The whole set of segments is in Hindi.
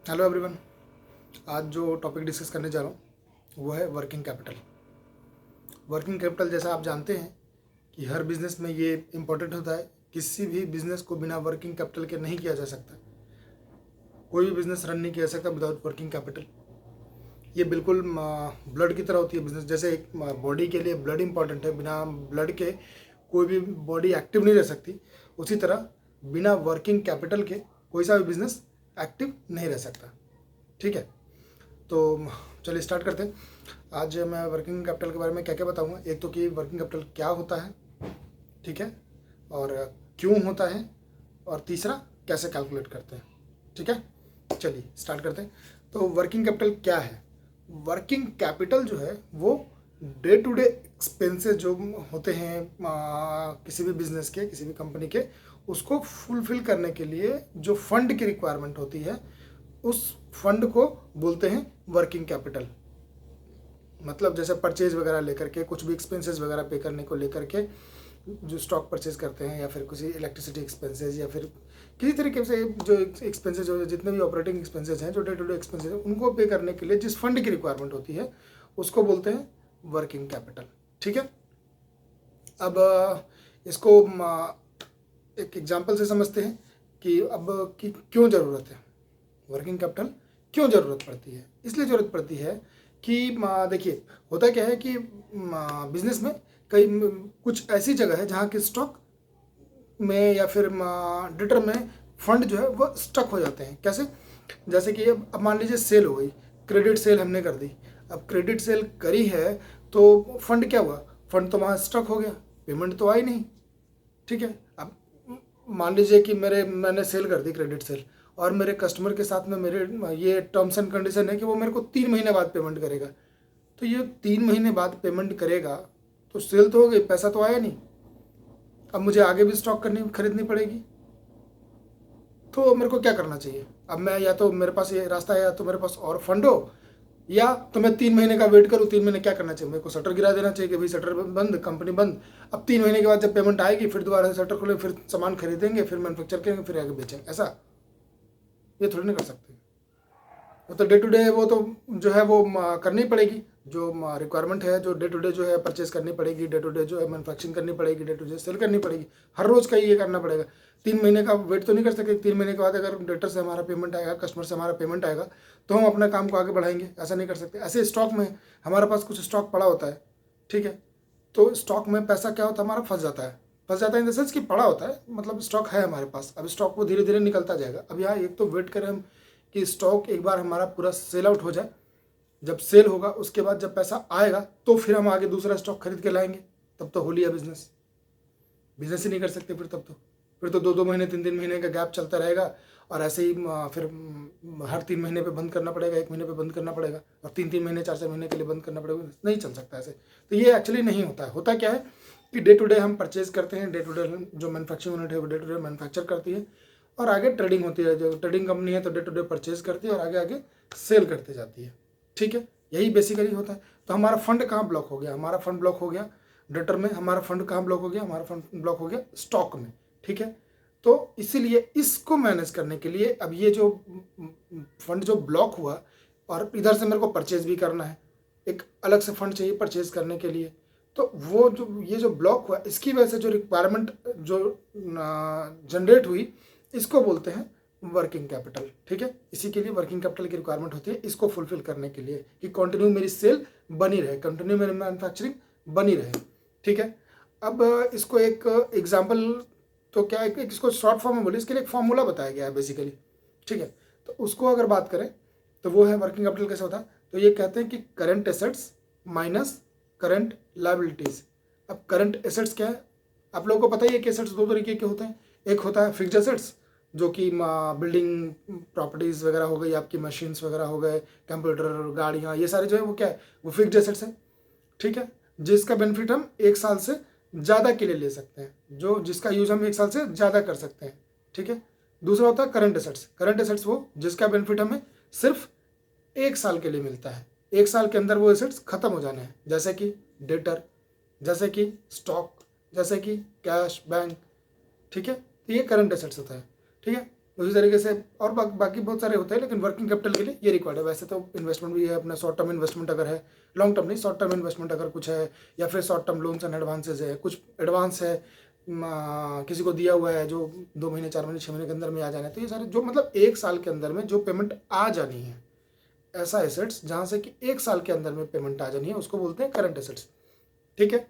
Hello everyone. आज जो टॉपिक डिस्कस करने जा रहा हूँ वो है वर्किंग कैपिटल। वर्किंग कैपिटल जैसा आप जानते हैं कि हर बिजनेस में ये इम्पोर्टेंट होता है। किसी भी बिजनेस को बिना वर्किंग कैपिटल के नहीं किया जा सकता। कोई भी बिजनेस रन नहीं किया जा सकता विदाउट वर्किंग कैपिटल। ये बिल्कुल ब्लड की तरह होती है बिजनेस। जैसे एक बॉडी के लिए ब्लड इंपॉर्टेंट है, बिना ब्लड के कोई भी बॉडी एक्टिव नहीं रह सकती, उसी तरह बिना वर्किंग कैपिटल के कोई सा भी बिजनेस एक्टिव नहीं रह सकता। ठीक है, तो चलिए स्टार्ट करते हैं। आज मैं वर्किंग कैपिटल के बारे में क्या क्या बताऊंगा। एक तो कि वर्किंग कैपिटल क्या होता है, ठीक है, और क्यों होता है, और तीसरा कैसे कैलकुलेट करते हैं। ठीक है, चलिए स्टार्ट करते हैं। तो वर्किंग कैपिटल क्या है? वर्किंग कैपिटल जो है वो डे टू डे एक्सपेंसेस जो होते हैं किसी भी बिजनेस के, किसी भी कंपनी के, उसको फुलफिल करने के लिए जो फंड की रिक्वायरमेंट होती है, उस फंड को बोलते हैं वर्किंग कैपिटल। मतलब जैसे परचेज वगैरह लेकर के, कुछ भी एक्सपेंसेस वगैरह पे करने को लेकर के, जो स्टॉक परचेज करते हैं, या फिर किसी इलेक्ट्रिसिटी एक्सपेंसेस, या फिर किसी तरीके से जो एक्सपेंसेस, जो जितने भी ऑपरेटिंग एक्सपेंसेस हैं, जो डे टू डे एक्सपेंसेस हैं, उनको पे करने के लिए जिस फंड की रिक्वायरमेंट होती है उसको बोलते हैं वर्किंग कैपिटल। ठीक है, अब इसको एक एग्जाम्पल से समझते हैं कि अब कि क्यों ज़रूरत है वर्किंग कैपिटल, क्यों ज़रूरत पड़ती है। इसलिए ज़रूरत पड़ती है कि देखिए, होता क्या है कि बिजनेस में कई कुछ ऐसी जगह है जहाँ के स्टॉक में या फिर डिटर में फंड जो है वो स्टक हो जाते हैं। कैसे? जैसे कि अब मान लीजिए सेल हो गई, क्रेडिट सेल हमने कर दी। अब क्रेडिट सेल करी है तो फंड क्या हुआ? फंड तो वहाँ स्टक हो गया, पेमेंट तो आई नहीं। ठीक है, अब मान लीजिए कि मैंने सेल कर दी क्रेडिट सेल, और मेरे कस्टमर के साथ में मेरे ये टर्म्स एंड कंडीशन है कि वो मेरे को 3 महीने बाद पेमेंट करेगा। तो ये 3 महीने बाद पेमेंट करेगा तो सेल तो हो गई, पैसा तो आया नहीं। अब मुझे आगे भी स्टॉक खरीदनी पड़ेगी। तो मेरे को क्या करना चाहिए? अब मैं, या तो मेरे पास ये रास्ता है, या तो मेरे पास और फंड हो, या तो मैं 3 महीने का वेट करूँ। 3 महीने क्या करना चाहिए? मेरे को शटर गिरा देना चाहिए कि भाई शटर बंद, कंपनी बंद। अब 3 महीने के बाद जब पेमेंट आएगी फिर दोबारा से शटर खोले, फिर सामान खरीदेंगे, फिर मैन्युफैक्चर करेंगे, फिर आगे बेचेंगे। ऐसा ये थोड़ी ना कर सकते। वो तो डे टू डे, वो तो जो है वो करनी पड़ेगी। जो रिक्वायरमेंट है, जो डे टू डे जो है परचेज करनी पड़ेगी, डे टू डे जो है मैन्युफैक्चरिंग करनी पड़ेगी, डे टू डे सेल करनी पड़ेगी। हर रोज़ का ये करना पड़ेगा। 3 महीने का वेट तो नहीं कर सकते। 3 महीने के बाद अगर डेटर से हमारा पेमेंट आएगा, कस्टमर से हमारा पेमेंट आएगा, तो हम अपना काम को आगे बढ़ाएंगे। ऐसा नहीं कर सकते। ऐसे स्टॉक में हमारे पास कुछ स्टॉक पड़ा होता है, ठीक है, तो स्टॉक में पैसा क्या होता है हमारा? फंस जाता है इन द सेंस कि पड़ा होता है, मतलब स्टॉक है हमारे पास। अब स्टॉक को धीरे धीरे निकलता जाएगा। अब यहाँ एक तो वेट करें हम कि स्टॉक एक बार हमारा पूरा सेल आउट हो जाए। जब सेल होगा उसके बाद जब पैसा आएगा तो फिर हम आगे दूसरा स्टॉक खरीद के लाएंगे। तब तो हो लिया बिजनेस। बिजनेस ही नहीं कर सकते फिर तो 2-2 महीने, 3-3 महीने का गैप चलता रहेगा। और ऐसे ही फिर हर 3 महीने पे बंद करना पड़ेगा, 1 महीने पे बंद करना पड़ेगा, और 3-3 महीने, 4-4 महीने के लिए बंद करना पड़ेगा। नहीं चल सकता ऐसे। तो ये एक्चुअली नहीं होता है। होता क्या है कि डे टू डे हम परचेज करते हैं, डे टू डे जो मैन्युफैक्चरिंग यूनिट है वो डे टू डे मैन्युफैक्चर करती है, और आगे ट्रेडिंग होती है। जो ट्रेडिंग कंपनी है तो डे टू डे परचेज करती है और आगे आगे सेल करते जाती है। ठीक है, यही बेसिकली होता है। तो हमारा फंड कहाँ ब्लॉक हो गया? हमारा फंड ब्लॉक हो गया डेटर में। हमारा फंड कहाँ ब्लॉक हो गया? हमारा फंड ब्लॉक हो गया स्टॉक में। ठीक है, तो इसीलिए इसको मैनेज करने के लिए अब ये जो फंड जो ब्लॉक हुआ, और इधर से मेरे को परचेज भी करना है, एक अलग से फंड चाहिए परचेज करने के लिए। तो वो जो ये जो ब्लॉक हुआ, इसकी वजह से जो रिक्वायरमेंट जो जनरेट हुई, इसको बोलते हैं वर्किंग कैपिटल। ठीक है, इसी के लिए वर्किंग कैपिटल की रिक्वायरमेंट होती है, इसको फुलफिल करने के लिए कि कंटिन्यू मेरी सेल बनी रहे, कंटिन्यू मेरी मैन्युफैक्चरिंग बनी रहे। ठीक है, अब इसको एक एग्जाम्पल, तो क्या है कि इसको शॉर्ट फॉर्म में बोलिए, इसके लिए एक फॉर्मूला बताया गया है बेसिकली। ठीक है, तो उसको अगर बात करें तो वो है वर्किंग कैपिटल कैसे होता है। तो ये कहते हैं कि current assets minus current liabilities. अब करंट एसेट्स क्या है? आप लोगों को पता ही है कि एसेट्स दो तरीके के होते हैं। एक होता है फिक्स्ड एसेट्स, जो कि बिल्डिंग प्रॉपर्टीज़ वगैरह हो गई, आपकी मशीन्स वगैरह हो गए, कंप्यूटर, गाड़ियाँ, ये सारे जो है वो क्या है, वो फिक्स्ड एसेट्स है। ठीक है, जिसका बेनिफिट हम 1 साल से ज़्यादा के लिए ले सकते हैं, जो जिसका यूज़ हम 1 साल से ज़्यादा कर सकते हैं। ठीक है, दूसरा होता है करंट एसेट्स। करंट एसेट्स वो जिसका बेनिफिट हमें सिर्फ 1 साल के लिए मिलता है। 1 साल के अंदर वो एसेट्स खत्म हो जाने हैं, जैसे कि डेटर, जैसे कि स्टॉक, जैसे कि कैश बैंक। ठीक है, तो ये करंट एसेट्स होता है। ठीक है, उसी तरीके से और बाकी बहुत सारे होते हैं, लेकिन वर्किंग कैपिटल के लिए ये रिक्वायर्ड है। वैसे तो इन्वेस्टमेंट भी है अपना, शॉर्ट टर्म इन्वेस्टमेंट अगर है, लॉन्ग टर्म नहीं, शॉर्ट टर्म इन्वेस्टमेंट अगर कुछ है, या फिर short term loans and advances है, कुछ एडवांस है किसी को दिया हुआ है जो 2 महीने 4 महीने 6 महीने के अंदर में आ जाना है, तो ये सारे जो मतलब 1 साल के अंदर में जो पेमेंट आ जानी है, ऐसा एसेट्स जहाँ से कि 1 साल के अंदर में पेमेंट आ जानी है, उसको बोलते हैं करंट एसेट्स। ठीक है।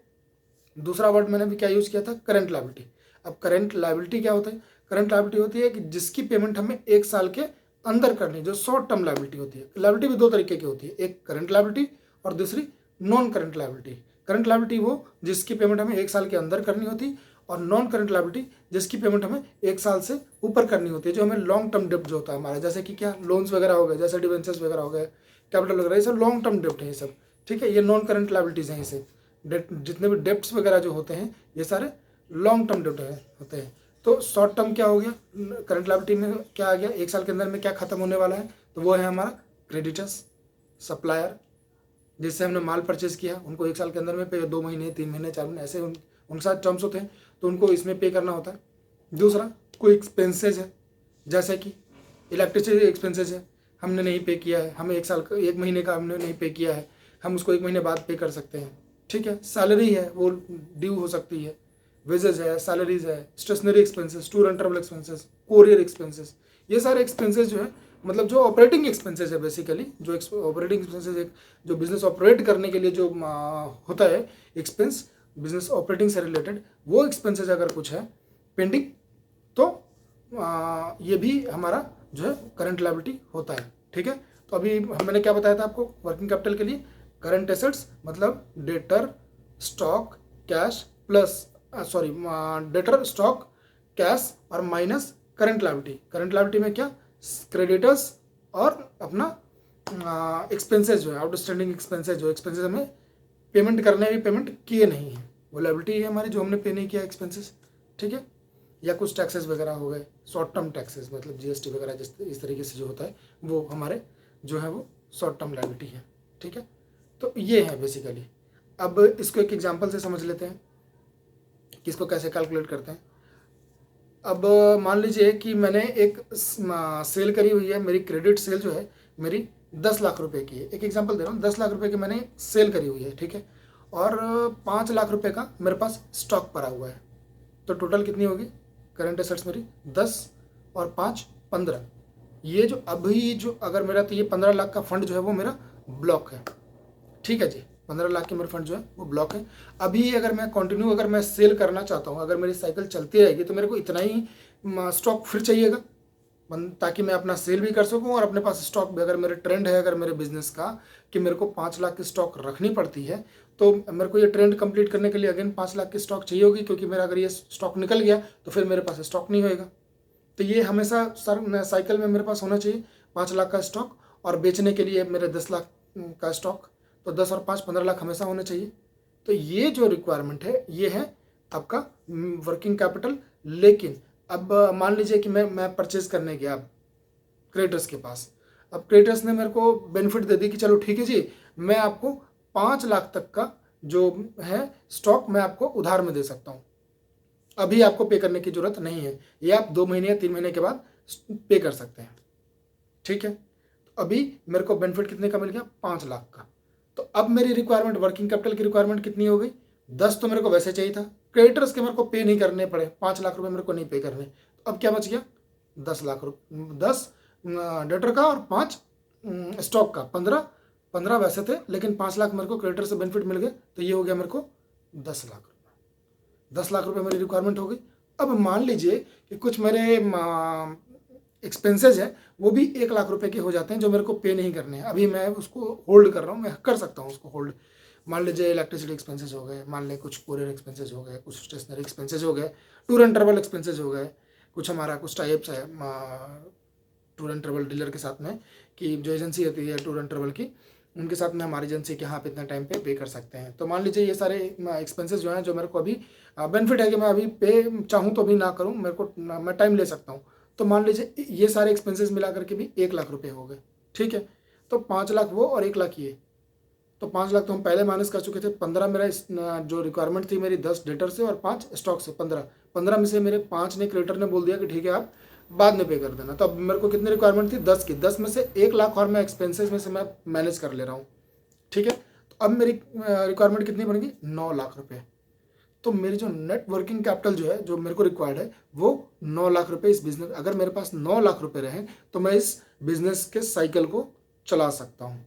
दूसरा वर्ड मैंने भी क्या यूज़ किया था, करंट लायबिलिटी। अब करंट लायबिलिटी क्या होता है, करंट लायबिलिटी होती है कि जिसकी पेमेंट हमें 1 साल के अंदर करनी, जो शॉर्ट टर्म लायबिलिटी होती है। लायबिलिटी भी 2 तरीके की होती है, एक करंट लायबिलिटी और दूसरी non current liability. Current liability वो जिसकी पेमेंट हमें 1 साल के अंदर करनी होती, और नॉन करंट लायबिलिटी जिसकी पेमेंट हमें 1 साल से ऊपर करनी होती है, जो हमें लॉन्ग टर्म डेप्ट जो होता है हमारा, जैसे कि क्या लोन्स वगैरह हो गए, जैसे डिवेंचर्स वगैरह हो गए, कैपिटल वगैरह, ये सब लॉन्ग टर्म डेप्ट है ये सब। ठीक है, ये नॉन करंट लायबिलिटीज़ हैं। इसे जितने भी डेप्ट्स वगैरह जो होते हैं ये सारे लॉन्ग टर्म डेप्ट होते हैं। तो शॉर्ट टर्म क्या हो गया, करंट लायबिलिटी में क्या आ गया, 1 साल के अंदर में क्या खत्म होने वाला है, तो वो है हमारा क्रेडिटर्स, सप्लायर, जिससे हमने माल परचेज किया, उनको 1 साल के अंदर में पे, 2 महीने 3 महीने 4 महीने ऐसे उनके साथ टर्म्स होते हैं, तो उनको इसमें पे करना होता है। दूसरा कोई एक्सपेंसेज है, जैसे कि इलेक्ट्रिसिटी एक्सपेंसेज है, हमने नहीं पे किया है, हमें 1 साल का 1 महीने का हमने नहीं पे किया है, हम उसको 1 महीने बाद पे कर सकते हैं। ठीक है। सैलरी है, वो ड्यू हो सकती है, वेजेज है, सैलरीज है, stationery expenses, tour and travel expenses, courier expenses, ये सारे एक्सपेंसेस जो है, मतलब जो ऑपरेटिंग एक्सपेंसेस है बेसिकली, जो ऑपरेटिंग एक्सपेंसेस एक जो बिजनेस ऑपरेट करने के लिए जो होता है एक्सपेंस, बिजनेस ऑपरेटिंग से रिलेटेड, वो एक्सपेंसेस अगर कुछ है पेंडिंग, तो ये भी हमारा जो है करंट लायबिलिटी होता है। ठीक है। तो अभी मैंने क्या बताया था आपको वर्किंग कैपिटल के लिए, करंट एसेट्स मतलब debtor, stock, cash plus debtor, stock, cash और minus current liability. Current liability में क्या, क्रेडिटर्स और अपना एक्सपेंसेस जो है, आउटस्टैंडिंग एक्सपेंसेस, जो एक्सपेंसेस हमें पेमेंट करने भी पेमेंट किए नहीं है, वो लायबिलिटी है हमारी, जो हमने पे नहीं किया एक्सपेंसेस। ठीक है। या कुछ टैक्सेस वगैरह हो गए, शॉर्ट टर्म टैक्सेस मतलब जीएसटी वगैरह, जिस इस तरीके से जो होता है वो हमारे जो है वो शॉर्ट टर्म लायबिलिटी है। ठीक है। तो ये है बेसिकली। अब इसको एक एग्जांपल से समझ लेते हैं कि इसको कैसे कैलकुलेट करते हैं। अब मान लीजिए कि मैंने एक सेल करी हुई है, मेरी क्रेडिट सेल जो है मेरी 10 लाख रुपए की है। एक एग्जांपल दे रहा हूँ, 10 लाख रुपए की मैंने सेल करी हुई है। ठीक है। और 5 लाख रुपए का मेरे पास स्टॉक पड़ा हुआ है। तो टोटल कितनी होगी करंट एसेट्स मेरी, 10 और 5 15। ये जो अभी जो अगर मेरा, तो ये 15 लाख का फंड जो है वो मेरा ब्लॉक है। ठीक है जी, 15 लाख के मेरे फंड जो है वो ब्लॉक है। अभी अगर मैं कंटिन्यू अगर मैं सेल करना चाहता हूँ, अगर मेरी साइकिल चलती रहेगी, तो मेरे को इतना ही स्टॉक फिर चाहिएगा, ताकि मैं अपना सेल भी कर सकूँ और अपने पास स्टॉक भी, अगर मेरे ट्रेंड है अगर मेरे बिजनेस का कि मेरे को 5 लाख की स्टॉक रखनी पड़ती है, तो मेरे को ये ट्रेंड कंप्लीट करने के लिए अगेन 5 लाख की स्टॉक चाहिए होगी, क्योंकि मेरा अगर ये स्टॉक निकल गया तो फिर मेरे पास स्टॉक नहीं होएगा। तो ये हमेशा साइकिल में मेरे पास होना चाहिए 5 लाख का स्टॉक, और बेचने के लिए मेरे 10 लाख का स्टॉक, तो 10 और 5 15 लाख हमेशा होने चाहिए। तो ये जो रिक्वायरमेंट है ये है आपका वर्किंग कैपिटल। लेकिन अब मान लीजिए कि मैं परचेज करने गया अब क्रेडिटर्स के पास, अब क्रेडिटर्स ने मेरे को बेनिफिट दे दी कि चलो ठीक है जी, मैं आपको 5 लाख तक का जो है स्टॉक मैं आपको उधार में दे सकता हूँ, अभी आपको पे करने की जरूरत नहीं है, ये आप 2 महीने या 3 महीने के बाद पे कर सकते हैं। ठीक है। तो अभी मेरे को बेनिफिट कितने का मिल गया, 5 लाख का। तो अब मेरी रिक्वायरमेंट, वर्किंग कैपिटल की रिक्वायरमेंट कितनी हो गई, 10 तो मेरे को वैसे चाहिए था, क्रेडिटर्स के मेरे को पे नहीं करने पड़े, 5 लाख रुपए मेरे को नहीं पे करने, तो अब क्या बच गया, 10 लाख रुपये, 10 डेटर का और 5 स्टॉक का, 15 वैसे थे, लेकिन 5 लाख मेरे को क्रेडिटर से बेनिफिट मिल गए, तो ये हो गया मेरे को 10 लाख रुपये। 10 लाख रुपये मेरी रिक्वायरमेंट हो गई। अब मान लीजिए कि कुछ मेरे एक्सपेंसेस है वो भी 1 लाख रुपए के हो जाते हैं, जो मेरे को पे नहीं करने हैं, अभी मैं उसको होल्ड कर रहा हूँ, मैं कर सकता हूँ उसको होल्ड। मान लीजिए इलेक्ट्रिसिटी एक्सपेंसेस हो गए, मान लें कुछ कोरियर एक्सपेंसेस हो गए, कुछ स्टेशनरी एक्सपेंसेस हो गए, टूर एंड ट्रेवल एक्सपेंसेस हो गए, कुछ हमारा कुछ टाइप्स है टूर एंड ट्रेवल डीलर के साथ में, कि जो एजेंसी होती है टूर एंड ट्रेवल की, उनके साथ में हमारी एजेंसी के हाँ पे इतना टाइम पे कर सकते हैं। तो मान लीजिए ये सारे एक्सपेंसेस जो हैं, जो मेरे को अभी बेनिफिट है कि मैं अभी पे चाहूँ तो भी ना करूँ, मेरे को मैं टाइम ले सकता हूँ। तो मान लीजिए ये सारे एक्सपेंसेस मिला करके भी 1 लाख रुपए हो गए। ठीक है। तो 5 लाख वो और 1 लाख ये, तो 5 लाख तो हम पहले माइनस कर चुके थे। 15 मेरा जो रिक्वायरमेंट थी मेरी 10 डेटर से और 5 स्टॉक से, 15 में से मेरे 5 ने क्रेडिटर ने बोल दिया कि ठीक है आप बाद में पे कर देना। तो अब मेरे को कितनी रिक्वायरमेंट थी, 10 की, 10 में से 1 लाख और मैं एक्सपेंसेस में से मैं मैनेज कर ले रहा हूँ, ठीक है। तो अब मेरी रिक्वायरमेंट कितनी बनेगी, 9 लाख रुपये। तो मेरी जो नेट वर्किंग कैपिटल जो है, जो मेरे को रिक्वायर्ड है, वो 9 लाख रुपये इस बिजनेस, अगर मेरे पास 9 लाख रुपये रहे तो मैं इस बिजनेस के साइकिल को चला सकता हूँ।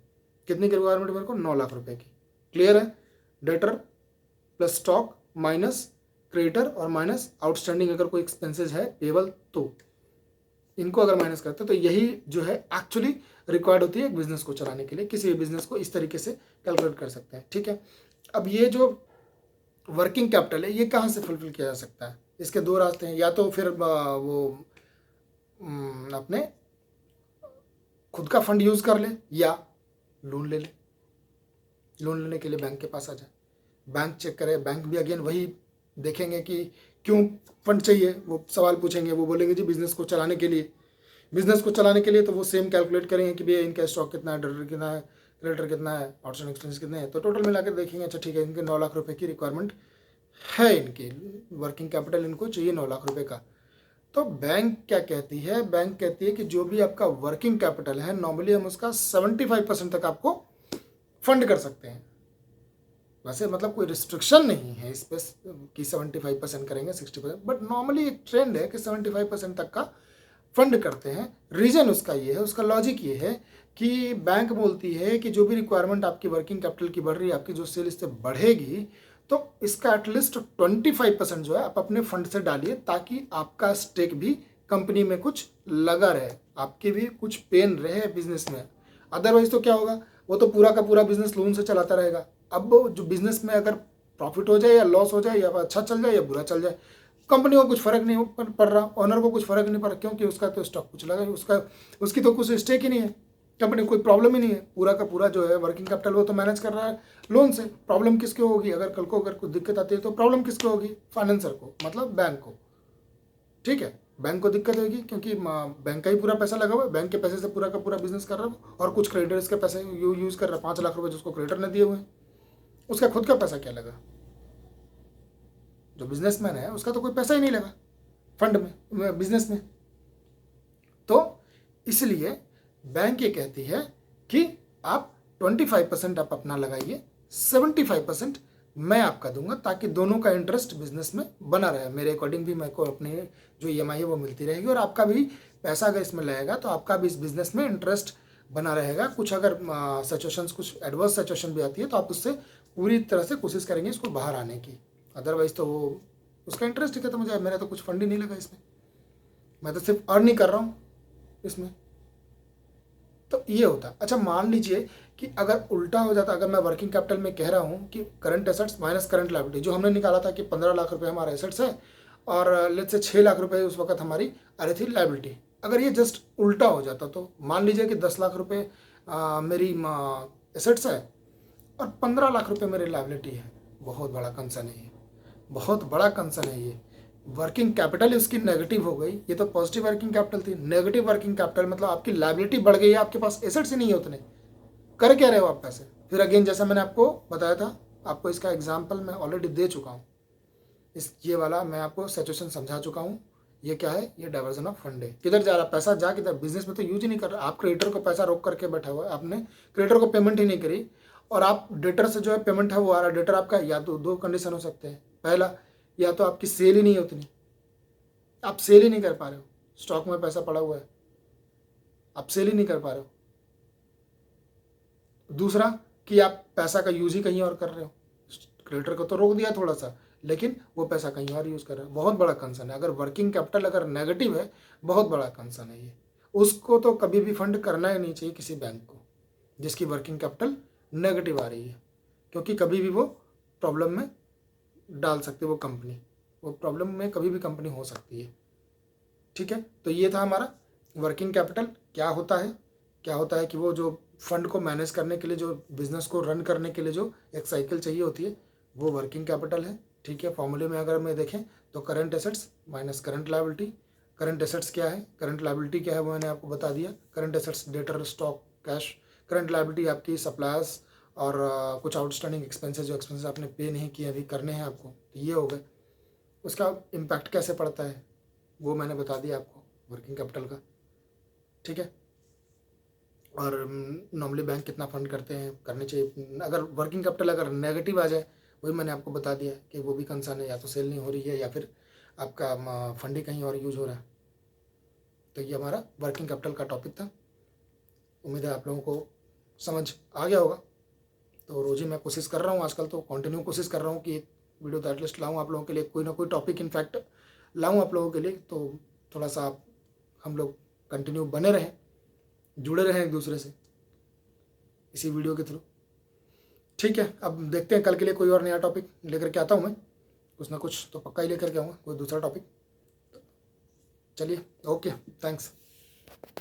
कितनी की रिक्वायरमेंट मेरे को, 9 लाख रुपये की। क्लियर है। Debtor plus stock minus creditor और माइनस आउटस्टैंडिंग अगर कोई एक्सपेंसेस है पेबल, तो इनको अगर माइनस करते हैं तो यही जो है एक्चुअली रिक्वायर्ड होती है एक बिजनेस को चलाने के लिए। किसी भी बिजनेस को इस तरीके से कैलकुलेट कर सकते हैं, ठीक है। अब ये जो वर्किंग कैपिटल है ये कहाँ से फुलफिल किया जा सकता है, इसके दो रास्ते हैं। या तो फिर वो अपने खुद का फंड यूज़ कर ले या लोन ले ले। लोन लेने के लिए बैंक के पास आ जाए, बैंक चेक करे, बैंक भी अगेन वही देखेंगे कि क्यों फंड चाहिए, वो सवाल पूछेंगे, वो बोलेंगे जी बिजनेस को चलाने के लिए। बिजनेस को चलाने के लिए तो वो सेम कैलकुलेट करेंगे कि भैया इनका स्टॉक कितना है, डेटर कितना है, क्रेडिटर कितना है, आउटस्टैंडिंग एक्सपेंस कितने हैं, तो टोटल मिलाकर देखेंगे, अच्छा ठीक है इनके 9 लाख रुपए की रिक्वायरमेंट है, इनकी वर्किंग कैपिटल इनको चाहिए 9 लाख रुपए का। तो बैंक क्या कहती है, बैंक कहती है कि जो भी आपका वर्किंग कैपिटल है नॉर्मली हम उसका 75% तक आपको फंड कर सकते हैं। वैसे मतलब कोई रिस्ट्रिक्शन नहीं है इस पर कि 75% करेंगे 60%, बट नॉर्मली एक ट्रेंड है कि 75% तक का फंड करते हैं। रीज़न उसका ये है, उसका लॉजिक ये है कि बैंक बोलती है कि जो भी रिक्वायरमेंट आपकी वर्किंग कैपिटल की बढ़ रही है, आपकी जो सेल इससे बढ़ेगी, तो इसका एटलीस्ट 25% जो है आप अपने फंड से डालिए, ताकि आपका स्टेक भी कंपनी में कुछ लगा रहे, आपकी भी कुछ पेन रहे बिजनेस में। अदरवाइज तो क्या होगा, वो तो पूरा का पूरा बिजनेस लोन से चलाता रहेगा। अब जो बिजनेस में अगर प्रॉफिट हो जाए या लॉस हो जाए, या अच्छा चल जाए या बुरा चल जाए, कंपनी को कुछ फर्क नहीं पड़ रहा, ओनर को कुछ फर्क नहीं पड़ रहा, क्योंकि उसका तो स्टॉक कुछ लगा, उसकी तो कुछ स्टेक ही नहीं है, कंपनी कोई प्रॉब्लम ही नहीं है। पूरा का पूरा जो है वर्किंग कैपिटल वो तो मैनेज कर रहा है लोन से। प्रॉब्लम किसको होगी, अगर कल को अगर कुछ दिक्कत आती है तो प्रॉब्लम किसको होगी, फाइनेंसर को, मतलब बैंक को, ठीक है। बैंक को दिक्कत होगी क्योंकि बैंक का ही पूरा पैसा लगा हुआ है, बैंक के पैसे से पूरा का पूरा बिजनेस कर रहा है, और कुछ क्रेडिटर्स के पैसे यूज़ कर रहा है। 5 लाख रुपए जिसको क्रेडिटर ने दिए हुए हैं, उसका खुद का पैसा क्या लगा, जो बिजनेसमैन है उसका तो कोई पैसा ही नहीं लगा फंड में, बिजनेस में। तो इसलिए बैंक ये कहती है कि आप 25% आप अपना लगाइए, 75% मैं आपका दूंगा, ताकि दोनों का इंटरेस्ट बिजनेस में बना रहे। मेरे अकॉर्डिंग भी मेरे को अपने जो EMI है वो मिलती रहेगी, और आपका भी पैसा अगर इसमें लगेगा तो आपका भी इस बिजनेस में इंटरेस्ट बना रहेगा। कुछ अगर सिचुएशंस, कुछ एडवर्स सिचुएशन भी आती है तो आप उससे पूरी तरह से कोशिश करेंगे इसको बाहर आने की। अदरवाइज तो वो उसका इंटरेस्ट ही खत्म हो जाए। मेरा तो कुछ फंड ही नहीं लगा इसमें, मैं तो सिर्फ अर्न ही कर रहा हूँ इसमें। तो ये होता। अच्छा मान लीजिए कि अगर उल्टा हो जाता, अगर मैं वर्किंग कैपिटल में कह रहा हूँ कि current assets minus current liability, जो हमने निकाला था कि 15 लाख रुपए हमारा एसेट्स है और लेट्स से 6 लाख रुपए उस वक्त हमारी अरे थी लायबिलिटी। अगर ये जस्ट उल्टा हो जाता, तो मान लीजिए कि 10 लाख रुपए मेरी एसेट्स है और 15 लाख रुपए मेरी लायबिलिटी है। बहुत बड़ा कंसर्न है ये, बहुत बड़ा कंसर्न है ये। वर्किंग कैपिटल उसकी नेगेटिव हो गई, ये तो पॉजिटिव वर्किंग कैपिटल थी। नेगेटिव वर्किंग कैपिटल मतलब आपकी लायबिलिटी बढ़ गई है, आपके पास एसेट्स ही नहीं है उतने, कर क्या रहे हो आप पैसे। फिर अगेन जैसा मैंने आपको बताया था, आपको इसका एग्जाम्पल मैं ऑलरेडी दे चुका हूँ, ये वाला मैं आपको सिचुएशन समझा चुका हूँ। ये क्या है, ये डाइवर्जन ऑफ फंड है। किधर जा रहा पैसा, जा किधर, बिजनेस में तो यूज ही नहीं कर रहा। आप क्रेडिटर को पैसा रोक करके बैठा हुआ है, आपने क्रेडिटर को पेमेंट ही नहीं करी, और आप डेटर से जो है पेमेंट है वो आ रहा है। डेटर आपका या तो दो कंडीशन हो सकते हैं, पहला या तो आपकी सेल ही नहीं है उतनी, आप सेल ही नहीं कर पा रहे हो, स्टॉक में पैसा पड़ा हुआ है, आप सेल ही नहीं कर पा रहे हो। दूसरा कि आप पैसा का यूज ही कहीं और कर रहे हो, क्रेडिटर को तो रोक दिया थोड़ा सा, लेकिन वो पैसा कहीं और यूज कर रहे हो। बहुत बड़ा कंसर्न है। अगर वर्किंग कैपिटल अगर नेगेटिव है, बहुत बड़ा कंसर्न है ये। उसको तो कभी भी फंड करना ही नहीं चाहिए किसी बैंक को जिसकी वर्किंग कैपिटल नेगेटिव आ रही है, क्योंकि कभी भी वो प्रॉब्लम में डाल सकती है वो कंपनी, वो प्रॉब्लम में कभी भी कंपनी हो सकती है, ठीक है। तो ये था हमारा वर्किंग कैपिटल क्या होता है। क्या होता है कि वो जो फंड को मैनेज करने के लिए, जो बिजनेस को रन करने के लिए जो एक साइकिल चाहिए होती है, वो वर्किंग कैपिटल है, ठीक है। फॉर्मूले में अगर मैं देखें तो current assets minus current liability. Current assets क्या है, करंट लायबिलिटी क्या है वो मैंने आपको बता दिया। Current assets debtor, stock, cash. Current liability आपकी सप्लायर्स और कुछ आउटस्टैंडिंग एक्सपेंसेस, जो एक्सपेंसेस आपने पे नहीं किए अभी करने हैं आपको, तो ये हो गए। उसका इम्पैक्ट कैसे पड़ता है वो मैंने बता दिया आपको। वर्किंग कैपिटल का, ठीक है। और नॉर्मली बैंक कितना फंड करते हैं, करने चाहिए। अगर वर्किंग कैपिटल अगर नेगेटिव आ जाए, वही मैंने आपको बता दिया कि वो भी कंसर्न है, या तो सेल नहीं हो रही है या फिर आपका फंड ही कहीं और यूज हो रहा है। तो ये हमारा वर्किंग कैपिटल का टॉपिक था। उम्मीद है आप लोगों को समझ आ गया होगा। तो रोज़ ही मैं कोशिश कर रहा हूँ, आजकल तो कंटिन्यू कोशिश कर रहा हूँ कि एक वीडियो तो एटलीस्ट लाऊँ आप लोगों के लिए, कोई ना कोई टॉपिक इनफैक्ट लाऊँ आप लोगों के लिए। तो थोड़ा सा आप हम लोग कंटिन्यू बने रहें, जुड़े रहें एक दूसरे से इसी वीडियो के थ्रू। ठीक है, अब देखते हैं कल के लिए कोई और नया टॉपिक लेकर के आता हूँ मैं, कुछ ना कुछ तो पक्का ही लेकर के आऊँगा, कोई दूसरा टॉपिक। चलिए, ओके, थैंक्स।